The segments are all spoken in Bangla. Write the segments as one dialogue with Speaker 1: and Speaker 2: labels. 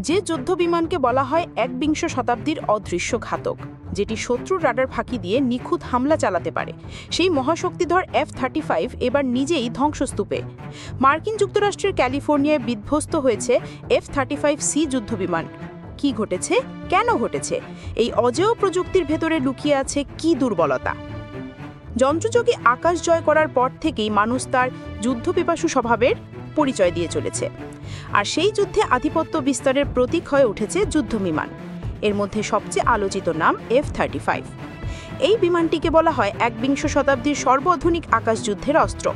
Speaker 1: যে যুদ্ধবিমানকে বলা হয় একবিংশ শতাব্দীর অদৃশ্য ঘাতক, যেটি শত্রুর রাডার ফাঁকি দিয়ে নিখুঁত হামলা চালাতে পারে, সেই মহাশক্তিধর F-35 এবার নিজেই ধ্বংসস্তূপে। মার্কিন যুক্তরাষ্ট্রের ক্যালিফোর্নিয়ায় বিধ্বস্ত হয়েছে F-35C যুদ্ধবিমান। কি ঘটেছে, কেন ঘটেছে? এই অজেয় প্রযুক্তির ভেতরে লুকিয়ে আছে কি দুর্বলতা? যন্ত্রযোগে আকাশ জয় করার পর থেকেই মানুষ তার যুদ্ধপিপাসু স্বভাবের পরিচয় দিয়ে চলেছে। আর সেই যুদ্ধে আধিপত্য বিস্তারের প্রতীক হয়ে উঠেছে যুদ্ধবিমান। এর মধ্যে সবচেয়ে আলোচিত নাম F-35। এই বিমানটিকে বলা হয় একবিংশ শতাব্দীর সর্বাধুনিক আকাশযুদ্ধের অস্ত্র।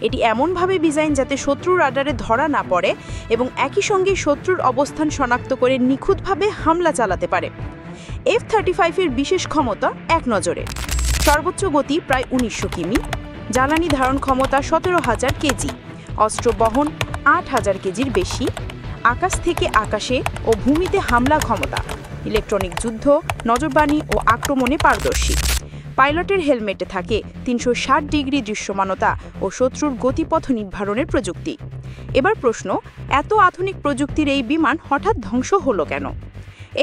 Speaker 1: এটি এমনভাবে ডিজাইন যাতে শত্রুর রাডারে ধরা না পড়ে এবং একই সঙ্গে শত্রুর অবস্থান শনাক্ত করে নিখুঁতভাবে হামলা চালাতে পারে। F-35 এর বিশেষ ক্ষমতা এক নজরে: সর্বোচ্চ গতি প্রায় 1900 কিমি, জ্বালানি ধারণ ক্ষমতা 17,000 কেজি, অস্ত্র বহন 8,000 কেজির বেশি, আকাশ থেকে আকাশে ও ভূমিতে হামলা ক্ষমতা, ইলেকট্রনিক যুদ্ধ, নজরবাণী ও আক্রমণে পারদর্শী। পাইলটের হেলমেটে থাকে 360 ডিগ্রি দৃশ্যমানতা ও শত্রুর গতিপথ নির্ধারণের প্রযুক্তি। এবার প্রশ্ন, এত আধুনিক প্রযুক্তির এই বিমান হঠাৎ ধ্বংস হলো কেন?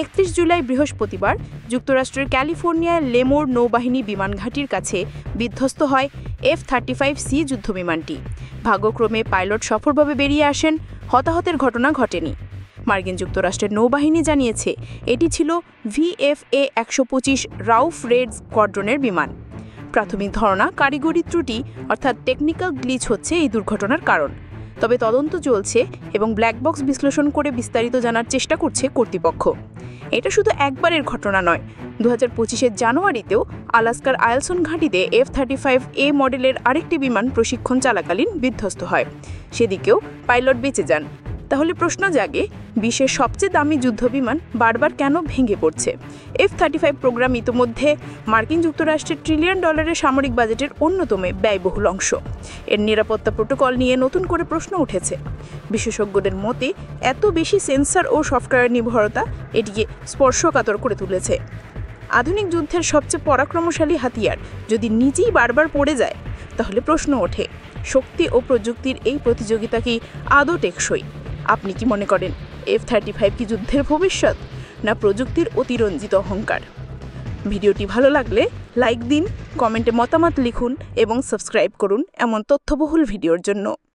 Speaker 1: 31 জুলাই বৃহস্পতিবার যুক্তরাষ্ট্রের ক্যালিফোর্নিয়ার লেমোর নৌবাহিনী বিমানঘাঁটির কাছে বিধ্বস্ত হয় F-35C যুদ্ধবিমানটি। ভাগ্যক্রমে পাইলট সফলভাবে বেরিয়ে আসেন, হতাহতের ঘটনা ঘটেনি। মার্কিন যুক্তরাষ্ট্রের নৌবাহিনী জানিয়েছে এটি ছিল VFA-125 রাউফ রেড স্কোয়াড্রনের বিমান। প্রাথমিক ধারণা, কারিগরি ত্রুটি অর্থাৎ টেকনিক্যাল গ্লিচ হচ্ছে এই দুর্ঘটনার কারণ। তবে তদন্ত চলছে এবং ব্ল্যাক বক্স বিশ্লেষণ করে বিস্তারিত জানার চেষ্টা করছে কর্তৃপক্ষ। এটা শুধু একবারের ঘটনা নয়। 2025-এর জানুয়ারিতেও আলাস্কার আইলসন ঘাঁটিতে F-35A মডেলের আরেকটি বিমান প্রশিক্ষণ চলাকালীন বিধ্বস্ত হয়। সেদিকেও পাইলট বেঁচে যান। তাহলে প্রশ্ন জাগে, বিশ্বের সবচেয়ে দামি যুদ্ধবিমান বারবার কেন ভেঙে পড়ছে? F-35 প্রোগ্রাম ইতোমধ্যে মার্কিন যুক্তরাষ্ট্রের $1 ট্রিলিয়ন সামরিক বাজেটের অন্যতম ব্যয়বহুল অংশ। এর নিরাপত্তা প্রোটোকল নিয়ে নতুন করে প্রশ্ন উঠেছে। বিশেষজ্ঞদের মতে এত বেশি সেন্সর ও সফটওয়্যার নির্ভরতা এটিকে স্পর্শকাতর করে তুলেছে। আধুনিক যুদ্ধের সবচেয়ে পরাক্রমশালী হাতিয়ার যদি নিজেই বারবার পড়ে যায়, তাহলে প্রশ্ন ওঠে, শক্তি ও প্রযুক্তির এই প্রতিযোগিতা কি আদৌ টেকসই? আপনি কি মনে করেন F-35 কি যুদ্ধের ভবিষ্যৎ, না প্রযুক্তির অতিরঞ্জিত অহংকার? ভিডিওটি ভালো লাগলে লাইক দিন, কমেন্টে মতামত লিখুন এবং সাবস্ক্রাইব করুন এমন তথ্যবহুল ভিডিওর জন্য।